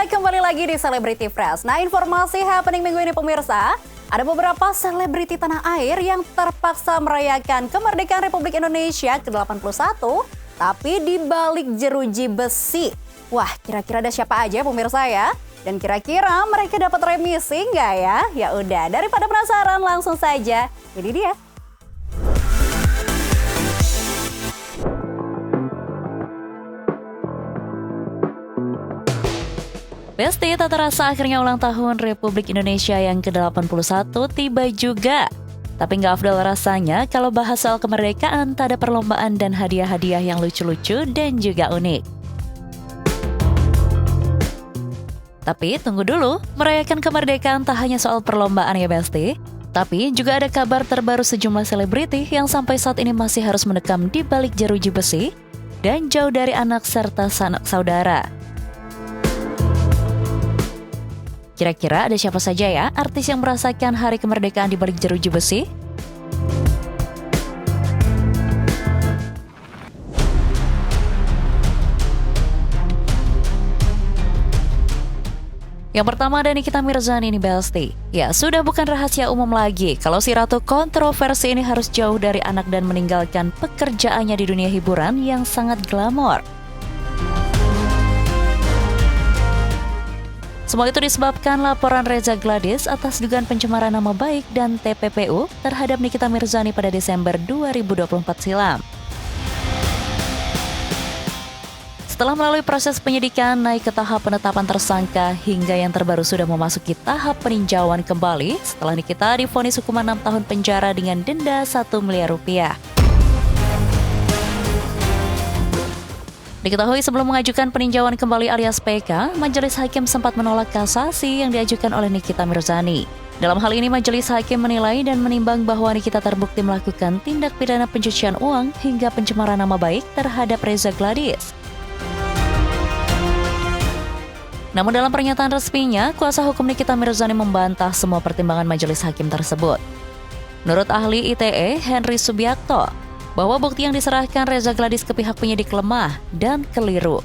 kembali lagi di Celebrity Fresh. Nah, informasi happening minggu ini pemirsa, ada beberapa selebriti tanah air yang terpaksa merayakan kemerdekaan Republik Indonesia ke-81, tapi di balik jeruji besi. Wah, kira-kira ada siapa aja pemirsa ya? Dan kira-kira mereka dapat remisi nggak ya? Ya udah, daripada penasaran langsung saja, ini dia. Besti, tak terasa akhirnya ulang tahun Republik Indonesia yang ke-81 tiba juga. Tapi nggak afdol rasanya kalau bahas soal kemerdekaan tak ada perlombaan dan hadiah-hadiah yang lucu-lucu dan juga unik. Tapi tunggu dulu, merayakan kemerdekaan tak hanya soal perlombaan ya Besti. Tapi juga ada kabar terbaru sejumlah selebriti yang sampai saat ini masih harus mendekam di balik jeruji besi dan jauh dari anak serta sanak saudara. Kira-kira ada siapa saja ya artis yang merasakan hari kemerdekaan di balik jeruji besi? Yang pertama ada Nikita Mirzani nih Besti. Ya, sudah bukan rahasia umum lagi kalau si ratu kontroversi ini harus jauh dari anak dan meninggalkan pekerjaannya di dunia hiburan yang sangat glamor. Semua itu disebabkan laporan Reza Gladys atas dugaan pencemaran nama baik dan TPPU terhadap Nikita Mirzani pada Desember 2024 silam. Setelah melalui proses penyidikan naik ke tahap penetapan tersangka hingga yang terbaru sudah memasuki tahap peninjauan kembali setelah Nikita divonis hukuman 6 tahun penjara dengan denda 1 miliar rupiah. Diketahui sebelum mengajukan peninjauan kembali alias PK, Majelis Hakim sempat menolak kasasi yang diajukan oleh Nikita Mirzani. Dalam hal ini, Majelis Hakim menilai dan menimbang bahwa Nikita terbukti melakukan tindak pidana pencucian uang hingga pencemaran nama baik terhadap Reza Gladys. Namun dalam pernyataan resminya, kuasa hukum Nikita Mirzani membantah semua pertimbangan Majelis Hakim tersebut. Menurut ahli ITE, Henry Subiakto, bahwa bukti yang diserahkan Reza Gladys ke pihak penyidik lemah dan keliru.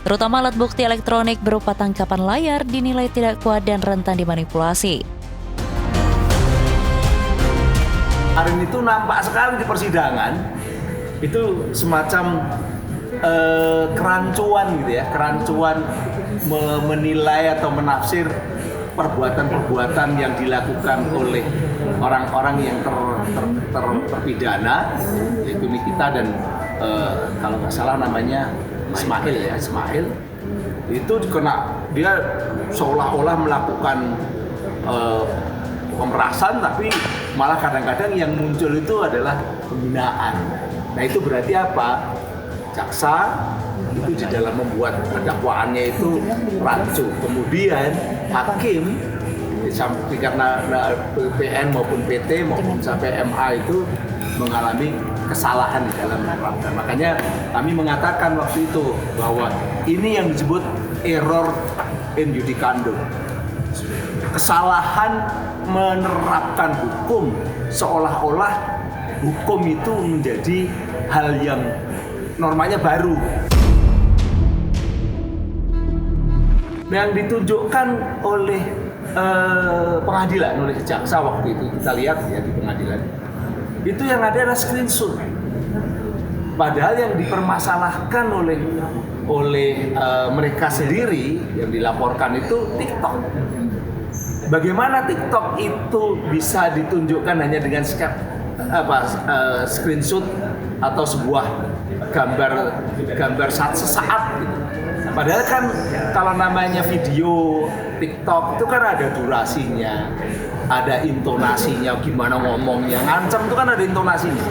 Terutama alat bukti elektronik berupa tangkapan layar dinilai tidak kuat dan rentan dimanipulasi. Hari itu nampak sekali di persidangan, itu semacam kerancuan gitu ya, kerancuan menilai atau menafsir perbuatan-perbuatan yang dilakukan oleh orang-orang yang terpidana, yaitu Nikita dan kalau nggak salah namanya Ismail itu kena, dia seolah-olah melakukan pemerasan, tapi malah kadang-kadang yang muncul itu adalah penghinaan. Nah itu berarti apa? Jaksa itu di dalam membuat dakwaannya itu rancu. Kemudian hakim karena PN maupun PT maupun sampai MA itu mengalami kesalahan di dalam menerapkan. Makanya kami mengatakan waktu itu bahwa ini yang disebut error in judicandum. Kesalahan menerapkan hukum seolah-olah hukum itu menjadi hal yang normanya baru. Yang ditunjukkan oleh pengadilan, oleh jaksa waktu itu, kita lihat ya di pengadilan, itu yang ada adalah screenshot. Padahal yang dipermasalahkan oleh mereka sendiri yang dilaporkan itu TikTok. Bagaimana TikTok itu bisa ditunjukkan hanya dengan screenshot atau sebuah gambar sesaat gitu. Padahal kan kalau namanya video TikTok itu kan ada durasinya, ada intonasinya, gimana ngomongnya, ngancam itu kan ada intonasinya,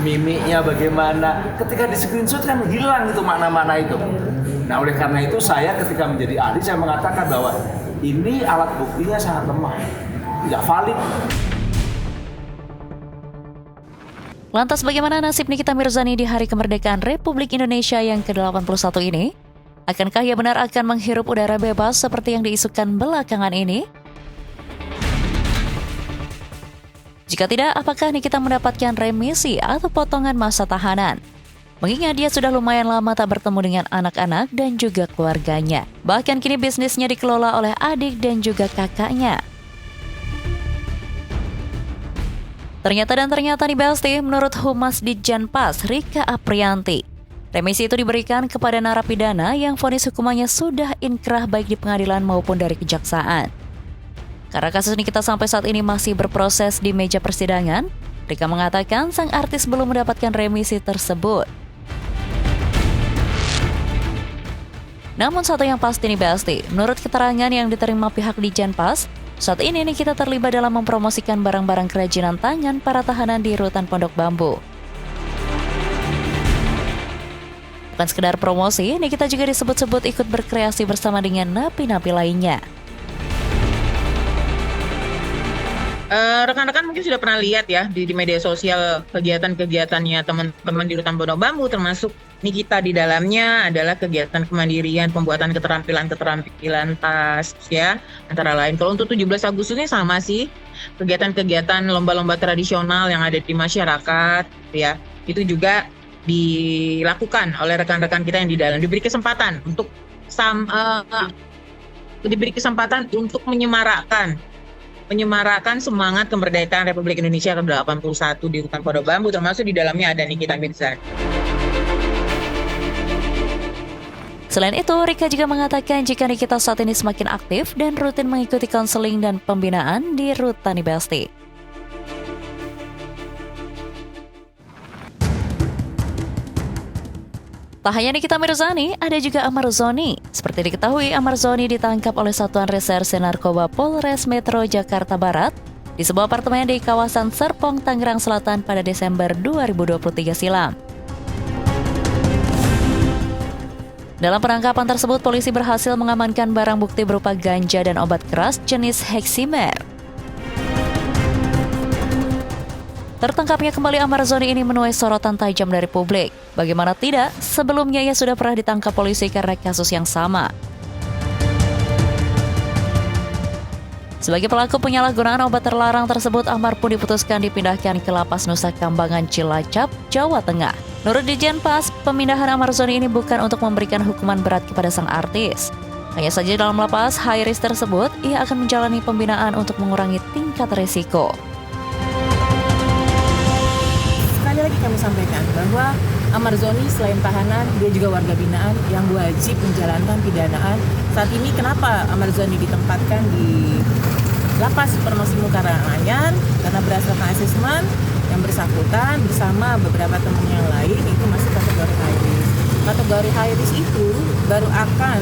mimiknya bagaimana. Ketika di screenshot kan hilang itu makna-makna itu. Nah oleh karena itu saya ketika menjadi ahli saya mengatakan bahwa ini alat buktinya sangat lemah, tidak valid. Lantas bagaimana nasib Nikita Mirzani di hari kemerdekaan Republik Indonesia yang ke-81 ini? Akankah ia benar akan menghirup udara bebas seperti yang diisukan belakangan ini? Jika tidak, apakah Nikita mendapatkan remisi atau potongan masa tahanan? Mengingat dia sudah lumayan lama tak bertemu dengan anak-anak dan juga keluarganya. Bahkan kini bisnisnya dikelola oleh adik dan juga kakaknya. Ternyata nih Besti, menurut Humas Ditjenpas Rika Aprianti, remisi itu diberikan kepada narapidana yang vonis hukumannya sudah inkrah baik di pengadilan maupun dari kejaksaan. Karena kasus Nikita sampai saat ini masih berproses di meja persidangan, Rika mengatakan sang artis belum mendapatkan remisi tersebut. Namun satu yang pasti nih Besti, menurut keterangan yang diterima pihak Ditjenpas, saat ini Nikita terlibat dalam mempromosikan barang-barang kerajinan tangan para tahanan di rutan Pondok Bambu. Bukan sekedar promosi, Nikita juga disebut-sebut ikut berkreasi bersama dengan napi-napi lainnya. Rekan-rekan mungkin sudah pernah lihat ya di media sosial kegiatan-kegiatannya teman-teman di Rutan Pondok Bambu, termasuk Nikita di dalamnya adalah kegiatan kemandirian, pembuatan keterampilan tas ya, antara lain. Kalau untuk 17 Agustus ini sama sih, kegiatan-kegiatan lomba-lomba tradisional yang ada di masyarakat ya, itu juga dilakukan oleh rekan-rekan kita yang di dalam, diberi kesempatan untuk menyemarakkan semangat kemerdekaan Republik Indonesia ke-81 di Rutan Pondok Bambu, termasuk di dalamnya ada Nikita Mirzani. Selain itu, Rika juga mengatakan jika Nikita saat ini semakin aktif dan rutin mengikuti konseling dan pembinaan di Rutan Besti. Tak hanya Nikita Mirzani, ada juga Ahmad Zoni. Seperti diketahui, Ahmad Zoni ditangkap oleh Satuan Reserse Narkoba Polres Metro Jakarta Barat di sebuah apartemen di kawasan Serpong, Tangerang Selatan pada Desember 2023 silam. Dalam penangkapan tersebut, polisi berhasil mengamankan barang bukti berupa ganja dan obat keras jenis heximer. Tertangkapnya kembali Ahmad Zoni ini menuai sorotan tajam dari publik. Bagaimana tidak, sebelumnya ia sudah pernah ditangkap polisi karena kasus yang sama. Sebagai pelaku penyalahgunaan obat terlarang tersebut, Ahmad pun diputuskan dipindahkan ke Lapas Nusa Kambangan Cilacap, Jawa Tengah. Menurut Ditjenpas, pemindahan Ahmad Zoni ini bukan untuk memberikan hukuman berat kepada sang artis. Hanya saja dalam lapas high risk tersebut, ia akan menjalani pembinaan untuk mengurangi tingkat risiko. Sekali lagi kami sampaikan bahwa Ahmad Zoni selain tahanan, dia juga warga binaan yang wajib menjalankan pidanaan. Saat ini kenapa Ahmad Zoni ditempatkan di Lapas Suparno Karanganyar? Karena berdasarkan asesmen yang bersangkutan bersama beberapa teman yang lain itu masih kategori high risk. Kategori high risk itu baru akan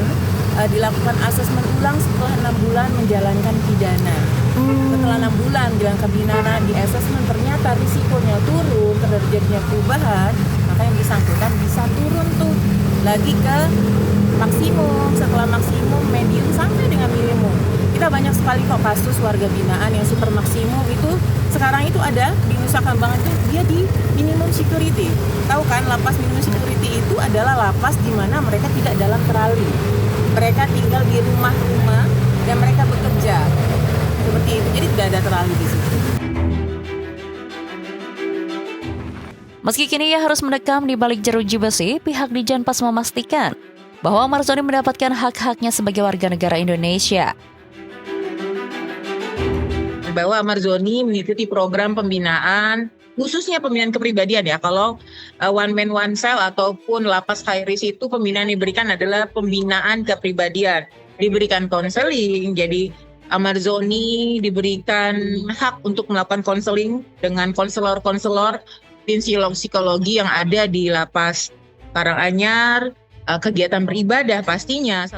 dilakukan asesmen ulang setelah 6 bulan menjalankan pidana. Setelah 6 bulan menjalankan pidana, di asesmen ternyata risikonya turun, terjadinya perubahan, maka yang bersangkutan bisa turun tuh lagi ke maksimum, setelah maksimum, medium sampai dengan minimum. Kita banyak sekali kok kasus warga binaan yang super maksimum itu sekarang itu ada di Nusa Kambangan itu dia di minimum security. Tahu kan, lapas minimum security itu adalah lapas di mana mereka tidak dalam terali. Mereka tinggal di rumah-rumah dan mereka bekerja. Seperti itu. Jadi tidak ada terali di situ. Meski kini ia harus mendekam di balik jeruji besi, pihak Ditjenpas memastikan bahwa Ahmad Zoni mendapatkan hak-haknya sebagai warga negara Indonesia. Bahwa Ahmad Zoni mengikuti program pembinaan, khususnya pembinaan kepribadian ya. Kalau one man one cell ataupun lapas high risk itu pembinaan yang diberikan adalah pembinaan kepribadian. Diberikan konseling, jadi Ahmad Zoni diberikan hak untuk melakukan konseling dengan konselor-konselor tim psikologi yang ada di Lapas Karanganyar, kegiatan beribadah pastinya.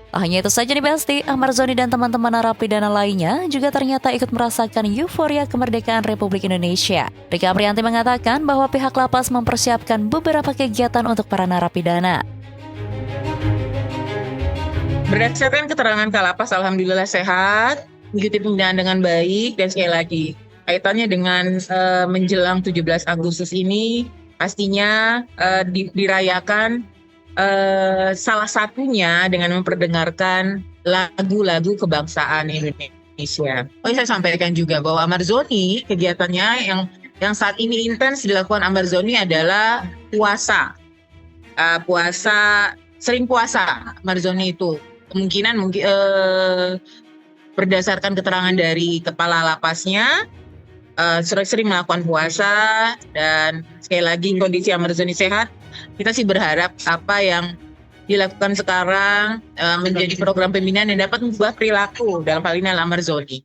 Tak hanya itu saja nih Besti, Ahmad Zoni dan teman-teman narapidana lainnya juga ternyata ikut merasakan euforia kemerdekaan Republik Indonesia. Rika Aprianti mengatakan bahwa pihak lapas mempersiapkan beberapa kegiatan untuk para narapidana. Berdasarkan keterangan Kalapas, alhamdulillah sehat, mengikuti pembinaan dengan baik, dan sekali lagi kaitannya dengan menjelang 17 Agustus ini pastinya dirayakan salah satunya dengan memperdengarkan lagu-lagu kebangsaan Indonesia. Saya sampaikan juga bahwa Ahmad Zoni kegiatannya yang yang saat ini intens dilakukan Amarzoni adalah puasa. Sering puasa Amarzoni itu. Kemungkinan berdasarkan keterangan dari kepala lapasnya, sering melakukan puasa, dan sekali lagi kondisi Amarzoni sehat. Kita sih berharap apa yang dilakukan sekarang menjadi program pembinaan yang dapat mengubah perilaku dalam hal ini Amarzoni.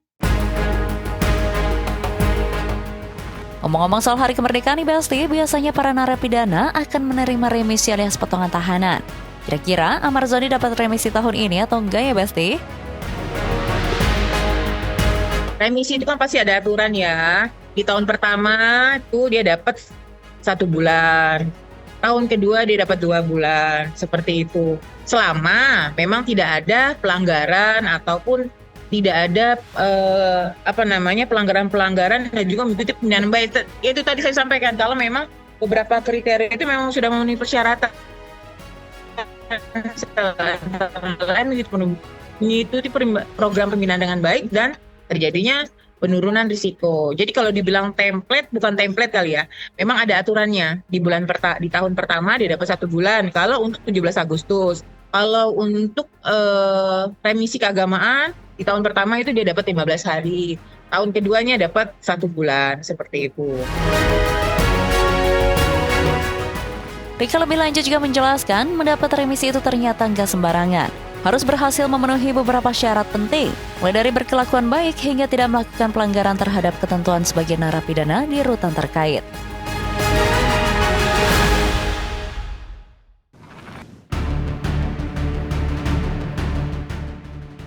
Ngomong-ngomong soal Hari Kemerdekaan nih Besti, biasanya para narapidana akan menerima remisi alias potongan tahanan. Kira-kira Amarzoni dapat remisi tahun ini atau enggak ya Besti? Remisi itu kan pasti ada aturan ya. Di tahun pertama itu dia dapat 1 bulan. Tahun kedua dia dapat 2 bulan, seperti itu. Selama memang tidak ada pelanggaran ataupun tidak ada pelanggaran-pelanggaran dan juga mengikuti pembinaan baik. Itu tadi saya sampaikan, kalau memang beberapa kriteria itu memang sudah memenuhi persyaratan. Mengikuti program pembinaan dengan baik dan terjadinya penurunan risiko. Jadi kalau dibilang template, bukan template kali ya. Memang ada aturannya. Di tahun pertama dia dapat 1 bulan. Kalau untuk 17 Agustus. Kalau untuk remisi keagamaan, di tahun pertama itu dia dapat 15 hari. Tahun keduanya dapat 1 bulan. Seperti itu. Rika lebih lanjut juga menjelaskan, mendapat remisi itu ternyata nggak sembarangan. Harus berhasil memenuhi beberapa syarat penting, mulai dari berkelakuan baik hingga tidak melakukan pelanggaran terhadap ketentuan sebagai narapidana di rutan terkait.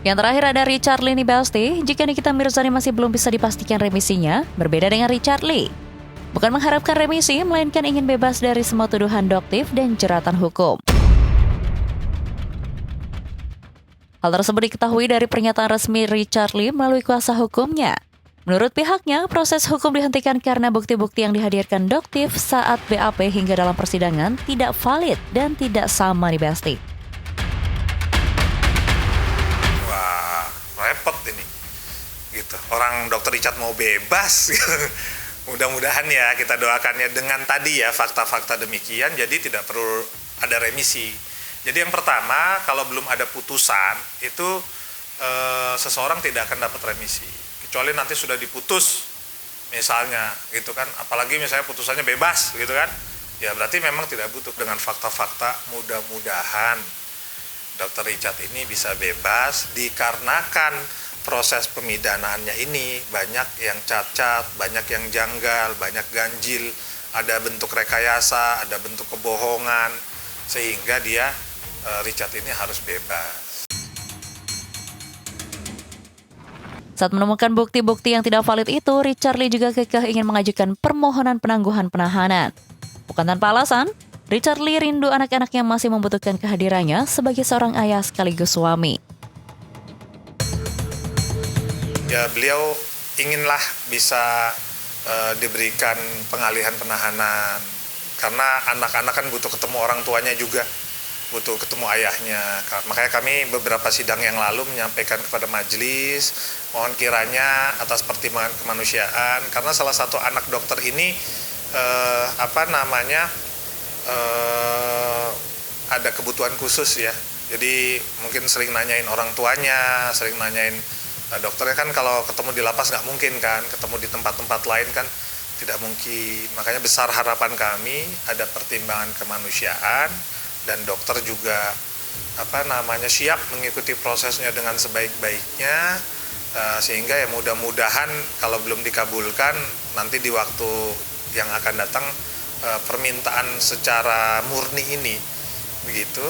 Yang terakhir ada Richard Lee nih Besti. Jika Nikita Mirzani masih belum bisa dipastikan remisinya, berbeda dengan Richard Lee. Bukan mengharapkan remisi, melainkan ingin bebas dari semua tuduhan doktif dan jeratan hukum. Hal tersebut diketahui dari pernyataan resmi Richard Lee melalui kuasa hukumnya. Menurut pihaknya, proses hukum dihentikan karena bukti-bukti yang dihadirkan doktif saat BAP hingga dalam persidangan tidak valid dan tidak sama nih Besti. Wah, repot ini. Gitu. Orang Dr. Richard mau bebas. Mudah-mudahan ya, kita doakannya dengan tadi ya fakta-fakta demikian, jadi tidak perlu ada remisi. Jadi yang pertama, kalau belum ada putusan, itu seseorang tidak akan dapat remisi. Kecuali nanti sudah diputus, misalnya, gitu kan. Apalagi misalnya putusannya bebas, gitu kan. Ya berarti memang tidak butuh. Dengan fakta-fakta, mudah-mudahan Dr. Richard ini bisa bebas dikarenakan proses pemidanaannya ini banyak yang cacat, banyak yang janggal, banyak ganjil, ada bentuk rekayasa, ada bentuk kebohongan, sehingga dia Richard ini harus bebas. Saat menemukan bukti-bukti yang tidak valid itu, Richard Lee juga kekeh ingin mengajukan permohonan penangguhan penahanan. Bukan tanpa alasan, Richard Lee rindu anak-anak yang masih membutuhkan kehadirannya sebagai seorang ayah sekaligus suami. Ya, beliau inginlah bisa diberikan pengalihan penahanan, karena anak-anak kan butuh ketemu orang tuanya juga, butuh ketemu ayahnya. Makanya kami beberapa sidang yang lalu menyampaikan kepada majelis, mohon kiranya atas pertimbangan kemanusiaan, karena salah satu anak dokter ini ada kebutuhan khusus ya. Jadi mungkin sering nanyain orang tuanya, sering nanyain dokternya. Kan kalau ketemu di lapas nggak mungkin kan, ketemu di tempat-tempat lain kan tidak mungkin. Makanya besar harapan kami ada pertimbangan kemanusiaan, dan dokter juga siap mengikuti prosesnya dengan sebaik-baiknya, sehingga ya mudah-mudahan kalau belum dikabulkan nanti di waktu yang akan datang permintaan secara murni ini begitu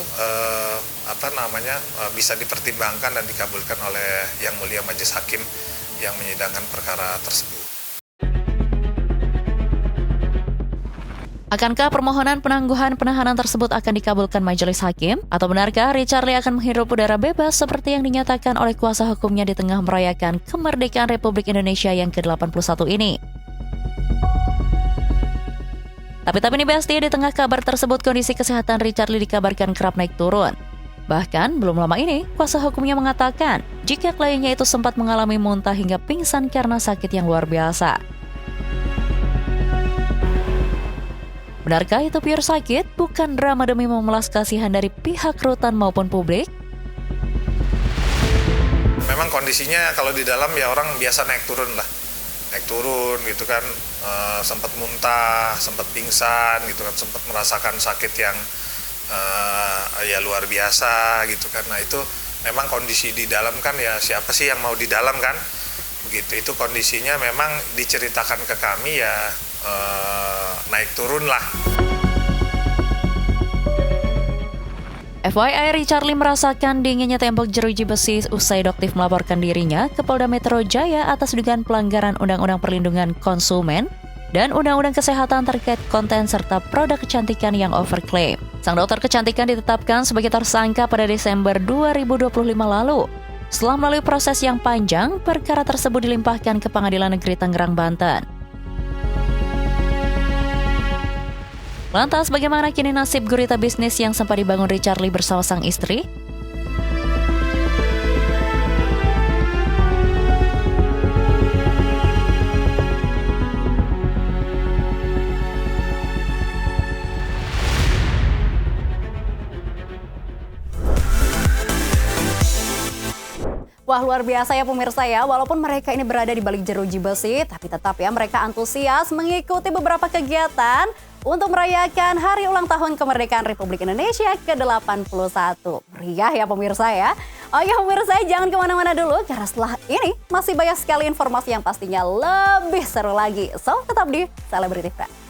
bisa dipertimbangkan dan dikabulkan oleh Yang Mulia Majelis Hakim yang menyidangkan perkara tersebut. Akankah permohonan penangguhan penahanan tersebut akan dikabulkan majelis hakim? Atau benarkah Richard Lee akan menghirup udara bebas seperti yang dinyatakan oleh kuasa hukumnya di tengah merayakan kemerdekaan Republik Indonesia yang ke-81 ini? Tapi nih Besti, di tengah kabar tersebut kondisi kesehatan Richard Lee dikabarkan kerap naik turun. Bahkan belum lama ini, kuasa hukumnya mengatakan jika kliennya itu sempat mengalami muntah hingga pingsan karena sakit yang luar biasa. Benarkah itu pure sakit, bukan drama demi memelas kasihan dari pihak rutan maupun publik? Memang kondisinya kalau di dalam ya orang biasa naik turun gitu kan, sempat muntah, sempat pingsan gitu kan, sempat merasakan sakit yang ya luar biasa gitu kan. Nah itu memang kondisi di dalam kan, ya siapa sih yang mau di dalam kan, begitu. Itu kondisinya memang diceritakan ke kami ya naik turun lah. FYI, Richard Lee merasakan dinginnya tembok jeruji besi usai Doktif melaporkan dirinya ke Polda Metro Jaya atas dugaan pelanggaran Undang-Undang Perlindungan Konsumen dan Undang-Undang Kesehatan terkait konten serta produk kecantikan yang overklaim. Sang dokter kecantikan ditetapkan sebagai tersangka pada Desember 2025 lalu. Setelah melalui proses yang panjang, perkara tersebut dilimpahkan ke Pengadilan Negeri Tangerang, Banten. Lantas bagaimana kini nasib gurita bisnis yang sempat dibangun Richard Lee bersama sang istri? Wah, luar biasa ya pemirsa ya, walaupun mereka ini berada di balik jeruji besi, tapi tetap ya mereka antusias mengikuti beberapa kegiatan untuk merayakan hari ulang tahun kemerdekaan Republik Indonesia ke-81. Meriah ya pemirsa ya. Oke pemirsa, jangan kemana-mana dulu, karena setelah ini masih banyak sekali informasi yang pastinya lebih seru lagi. So, tetap di Celebrity Friends.